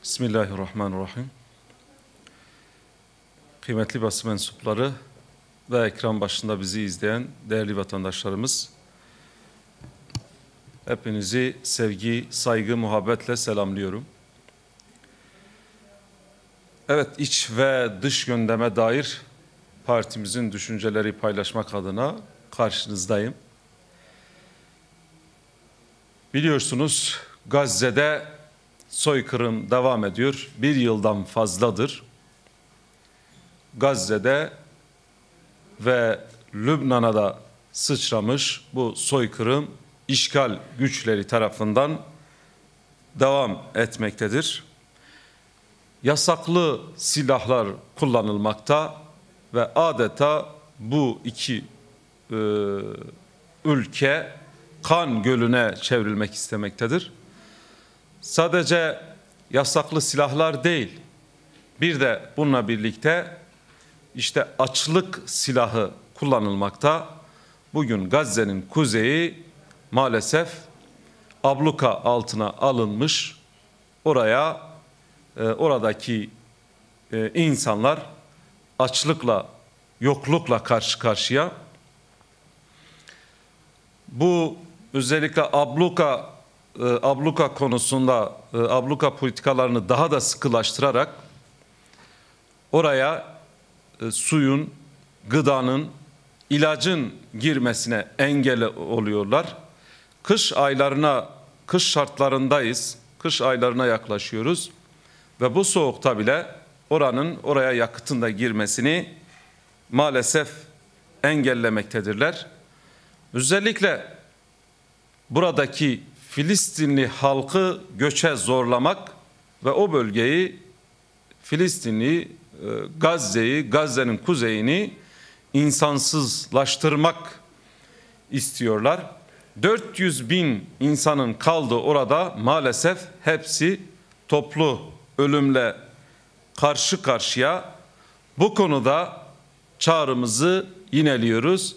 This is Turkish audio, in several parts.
Bismillahirrahmanirrahim. Kıymetli basın mensupları ve ekran başında bizi izleyen değerli vatandaşlarımız, hepinizi sevgi, saygı, muhabbetle selamlıyorum. Evet, iç ve dış gündeme dair partimizin düşünceleri paylaşmak adına karşınızdayım. Biliyorsunuz, Gazze'de soykırım devam ediyor. Bir yıldan fazladır. Gazze'de ve Lübnan'a da sıçramış bu soykırım işgal güçleri tarafından devam etmektedir. Yasaklı silahlar kullanılmakta ve adeta bu iki ülke kan gölüne çevrilmek istemektedir. Sadece yasaklı silahlar değil, bir de bununla birlikte işte açlık silahı kullanılmakta. Bugün Gazze'nin kuzeyi maalesef abluka altına alınmış. Oradaki insanlar açlıkla, yoklukla karşı karşıya. Bu özellikle abluka konusunda abluka politikalarını daha da sıkılaştırarak oraya suyun, gıdanın, ilacın girmesine engel oluyorlar. Kış şartlarındayız. Kış aylarına yaklaşıyoruz ve bu soğukta bile oraya yakıtın da girmesini maalesef engellemektedirler. Özellikle buradaki Filistinli halkı göçe zorlamak ve o bölgeyi, Gazze'nin kuzeyini insansızlaştırmak istiyorlar. 400 bin insanın kaldığı orada maalesef hepsi toplu ölümle karşı karşıya. Bu konuda çağrımızı yineliyoruz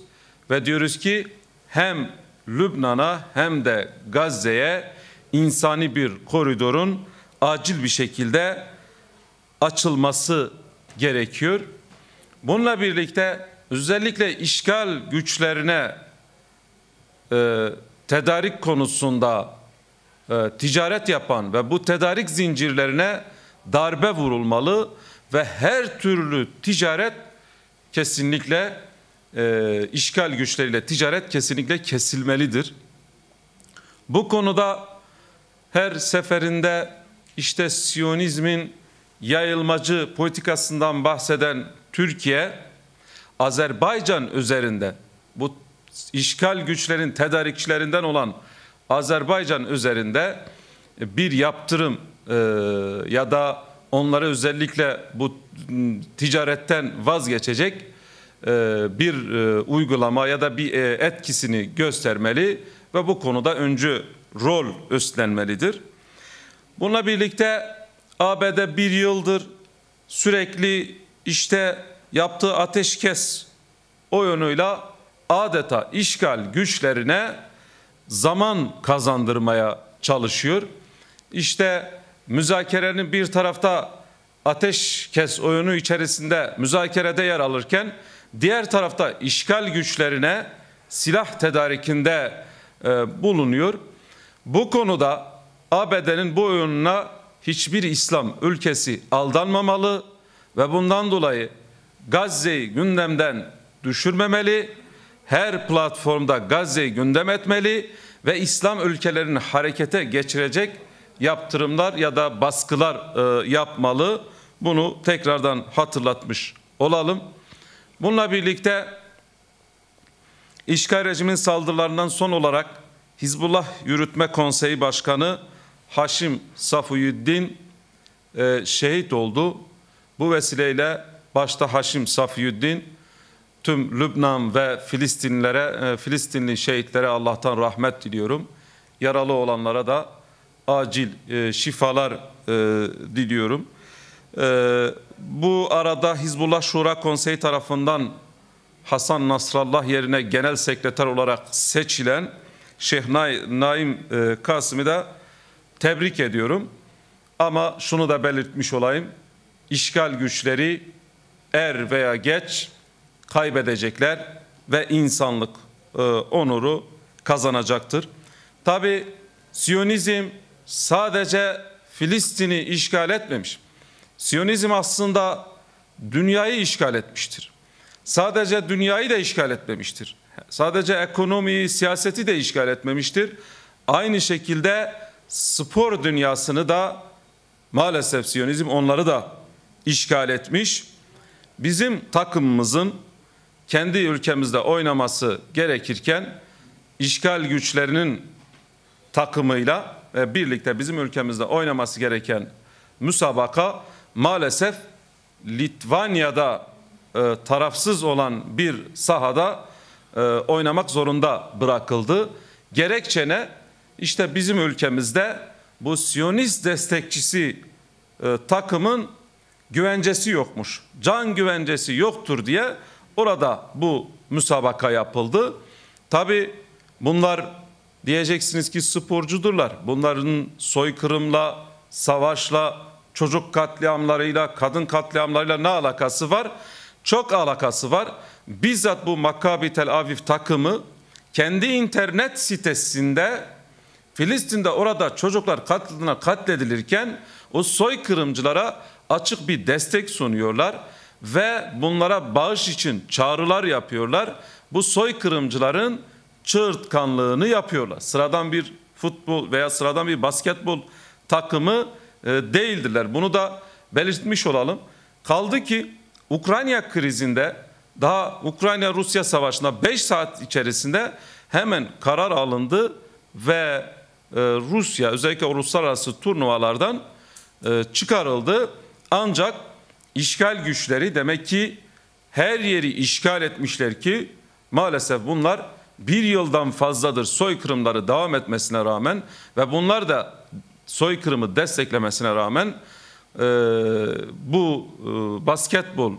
ve diyoruz ki hem Lübnan'a hem de Gazze'ye insani bir koridorun acil bir şekilde açılması gerekiyor. Bununla birlikte özellikle işgal güçlerine tedarik konusunda ticaret yapan ve bu tedarik zincirlerine darbe vurulmalı ve her türlü ticaret kesinlikle işgal güçleriyle ticaret kesinlikle kesilmelidir. Bu konuda her seferinde işte Siyonizmin yayılmacı politikasından bahseden Türkiye, Azerbaycan üzerinde bu işgal güçlerin tedarikçilerinden olan Azerbaycan üzerinde bir yaptırım ya da onları özellikle bu ticaretten vazgeçecek bir uygulama ya da bir etkisini göstermeli ve bu konuda öncü rol üstlenmelidir. Bununla birlikte ABD bir yıldır sürekli işte yaptığı ateşkes oyunuyla adeta işgal güçlerine zaman kazandırmaya çalışıyor. İşte müzakerenin bir tarafta ateşkes oyunu içerisinde müzakerede yer alırken diğer tarafta işgal güçlerine silah tedarikinde bulunuyor. Bu konuda ABD'nin bu oyununa hiçbir İslam ülkesi aldanmamalı ve bundan dolayı Gazze'yi gündemden düşürmemeli, her platformda Gazze'yi gündem etmeli ve İslam ülkelerini harekete geçirecek yaptırımlar ya da baskılar yapmalı. Bunu tekrardan hatırlatmış olalım. Bununla birlikte işgal rejimin saldırılarından son olarak Hizbullah Yürütme Konseyi Başkanı Haşim Safiyüddin şehit oldu. Bu vesileyle başta Haşim Safiyüddin, tüm Lübnan ve Filistinli şehitlere Allah'tan rahmet diliyorum. Yaralı olanlara da acil şifalar diliyorum. Bu arada Hizbullah Şura Konseyi tarafından Hasan Nasrallah yerine genel sekreter olarak seçilen Şeyh Naim Kasım'ı da tebrik ediyorum. Ama şunu da belirtmiş olayım. İşgal güçleri er veya geç kaybedecekler ve insanlık onuru kazanacaktır. Tabi Siyonizm sadece Filistin'i işgal etmemiş. Siyonizm aslında dünyayı işgal etmiştir. Sadece dünyayı da işgal etmemiştir. Sadece ekonomiyi, siyaseti de işgal etmemiştir. Aynı şekilde spor dünyasını da maalesef Siyonizm onları da işgal etmiş. Bizim takımımızın kendi ülkemizde oynaması gerekirken işgal güçlerinin takımıyla birlikte bizim ülkemizde oynaması gereken müsabaka maalesef Litvanya'da tarafsız olan bir sahada oynamak zorunda bırakıldı. Gerekçe ne? İşte bizim ülkemizde bu Siyonist destekçisi takımın güvencesi yokmuş. Can güvencesi yoktur diye orada bu müsabaka yapıldı. Tabi bunlar diyeceksiniz ki sporcudurlar. Bunların soykırımla, savaşla, çocuk katliamlarıyla, kadın katliamlarıyla ne alakası var? Çok alakası var. Bizzat bu Maccabi Tel Aviv takımı kendi internet sitesinde Filistin'de orada çocuklar katledilirken o soykırımcılara açık bir destek sunuyorlar ve bunlara bağış için çağrılar yapıyorlar. Bu soykırımcıların çığırtkanlığını yapıyorlar. Sıradan bir futbol veya sıradan bir basketbol takımı değildirler. Bunu da belirtmiş olalım. Kaldı ki Ukrayna krizinde daha Ukrayna-Rusya savaşında 5 saat içerisinde hemen karar alındı ve Rusya özellikle uluslararası turnuvalardan çıkarıldı. Ancak işgal güçleri demek ki her yeri işgal etmişler ki maalesef bunlar bir yıldan fazladır soykırımları devam etmesine rağmen ve bunlar da soykırımı desteklemesine rağmen bu basketbol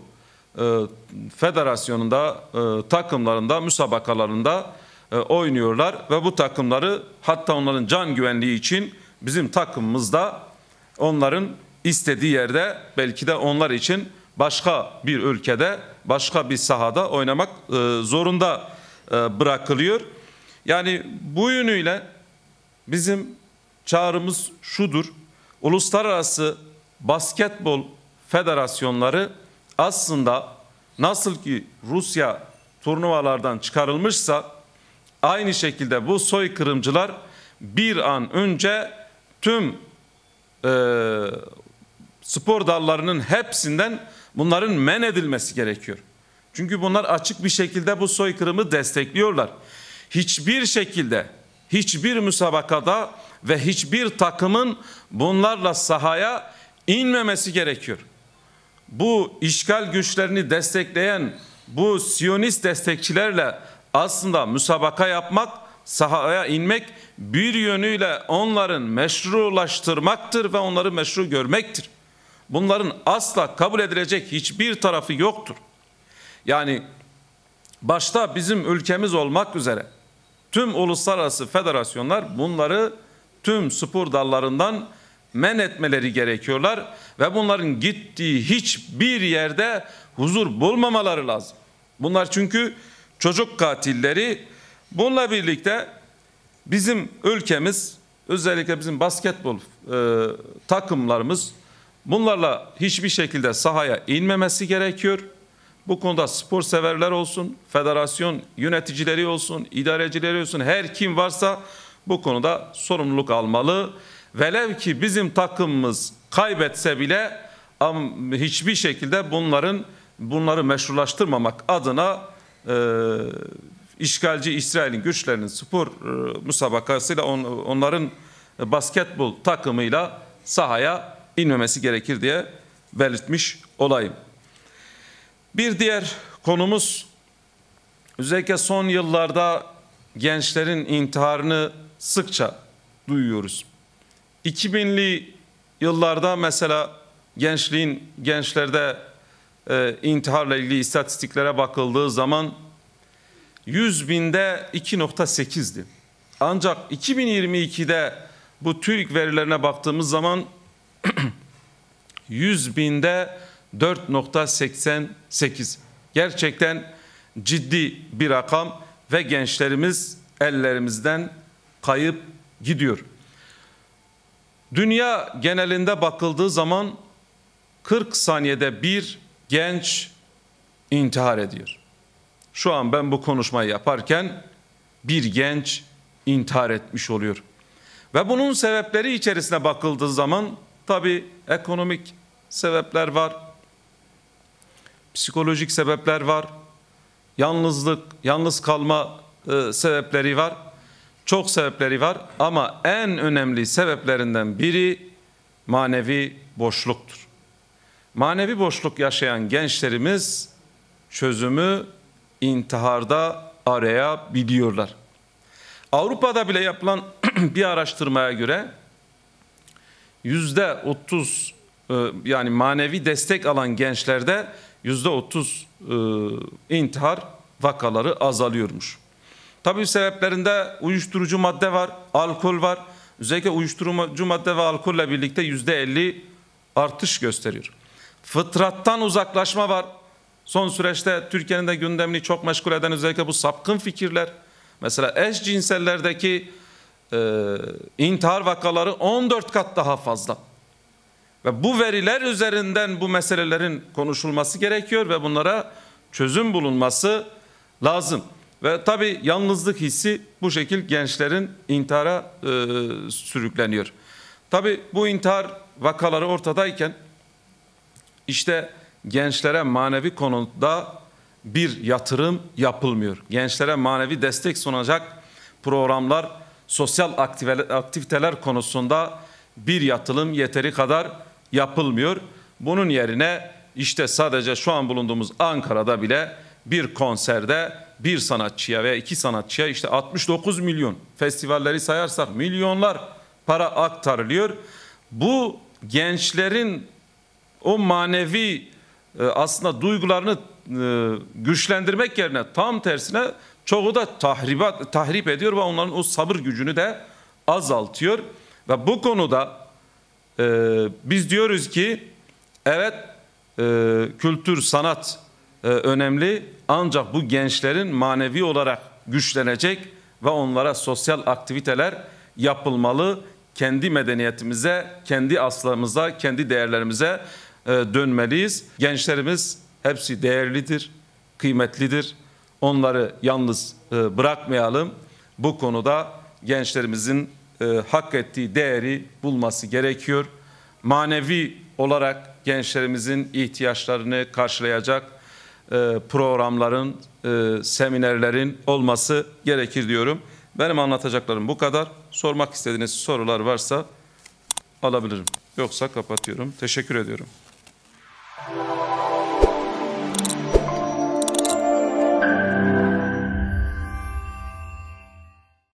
federasyonunda takımlarında müsabakalarında oynuyorlar ve bu takımları hatta onların can güvenliği için bizim takımımızda onların istediği yerde belki de onlar için başka bir ülkede başka bir sahada oynamak zorunda bırakılıyor. Yani bu yönüyle bizim çağrımız şudur. Uluslararası basketbol federasyonları aslında nasıl ki Rusya turnuvalardan çıkarılmışsa aynı şekilde bu soykırımcılar bir an önce tüm spor dallarının hepsinden bunların men edilmesi gerekiyor. Çünkü bunlar açık bir şekilde bu soykırımı destekliyorlar. Hiçbir şekilde, hiçbir müsabakada ve hiçbir takımın bunlarla sahaya inmemesi gerekiyor. Bu işgal güçlerini destekleyen bu Siyonist destekçilerle aslında müsabaka yapmak, sahaya inmek bir yönüyle onların meşrulaştırmaktır ve onları meşru görmektir. Bunların asla kabul edilecek hiçbir tarafı yoktur. Yani başta bizim ülkemiz olmak üzere tüm uluslararası federasyonlar bunları tüm spor dallarından men etmeleri gerekiyorlar ve bunların gittiği hiçbir yerde huzur bulmamaları lazım. Bunlar çünkü çocuk katilleri. Bununla birlikte bizim ülkemiz özellikle bizim basketbol takımlarımız bunlarla hiçbir şekilde sahaya inmemesi gerekiyor. Bu konuda spor severler olsun, federasyon yöneticileri olsun, idarecileri olsun, her kim varsa bu konuda sorumluluk almalı. Velev ki bizim takımımız kaybetse bile hiçbir şekilde bunları meşrulaştırmamak adına işgalci İsrail'in güçlerinin spor müsabakasıyla onların basketbol takımıyla sahaya inmemesi gerekir diye belirtmiş olayım. Bir diğer konumuz özellikle son yıllarda gençlerin intiharını sıkça duyuyoruz. 2000'li yıllarda mesela gençlerde intiharla ilgili istatistiklere bakıldığı zaman 100 binde 2,8'di. Ancak 2022'de bu TÜİK verilerine baktığımız zaman 100 binde 4,88. Gerçekten ciddi bir rakam ve gençlerimiz ellerimizden kayıp gidiyor. Dünya genelinde bakıldığı zaman 40 saniyede bir genç intihar ediyor. Şu an ben bu konuşmayı yaparken bir genç intihar etmiş oluyor. Ve bunun sebepleri içerisine bakıldığı zaman tabii ekonomik sebepler var, psikolojik sebepler var, yalnızlık, yalnız kalma sebepleri var, çok sebepleri var ama en önemli sebeplerinden biri manevi boşluktur. Manevi boşluk yaşayan gençlerimiz çözümü intiharda arayabiliyorlar. Avrupa'da bile yapılan bir araştırmaya göre %30 yani manevi destek alan gençlerde %30 intihar vakaları azalıyormuş. Tabii sebeplerinde uyuşturucu madde var, alkol var. Özellikle uyuşturucu madde ve alkolle birlikte %50 artış gösteriyor. Fıtrattan uzaklaşma var. Son süreçte Türkiye'nin de gündemini çok meşgul eden özellikle bu sapkın fikirler. Mesela eşcinsellerdeki intihar vakaları 14 kat daha fazla. Ve bu veriler üzerinden bu meselelerin konuşulması gerekiyor ve bunlara çözüm bulunması lazım. Ve tabii yalnızlık hissi bu şekil gençlerin intihara sürükleniyor. Tabii bu intihar vakaları ortadayken işte gençlere manevi konuda bir yatırım yapılmıyor. Gençlere manevi destek sunacak programlar, sosyal aktiviteler konusunda bir yatırım yeteri kadar yapılmıyor. Bunun yerine işte sadece şu an bulunduğumuz Ankara'da bile bir konserde bir sanatçıya veya iki sanatçıya işte 69 milyon, festivalleri sayarsak milyonlar para aktarılıyor. Bu gençlerin o manevi aslında duygularını güçlendirmek yerine tam tersine çoğu da tahrip ediyor ve onların o sabır gücünü de azaltıyor. Ve bu konuda biz diyoruz ki evet kültür, sanat önemli ancak bu gençlerin manevi olarak güçlenecek ve onlara sosyal aktiviteler yapılmalı. Kendi medeniyetimize, kendi aslımıza, kendi değerlerimize dönmeliyiz. Gençlerimiz hepsi değerlidir, kıymetlidir. Onları yalnız bırakmayalım. Bu konuda gençlerimizin hak ettiği değeri bulması gerekiyor. Manevi olarak gençlerimizin ihtiyaçlarını karşılayacak programların, seminerlerin olması gerekir diyorum. Benim anlatacaklarım bu kadar. Sormak istediğiniz sorular varsa alabilirim. Yoksa kapatıyorum. Teşekkür ediyorum.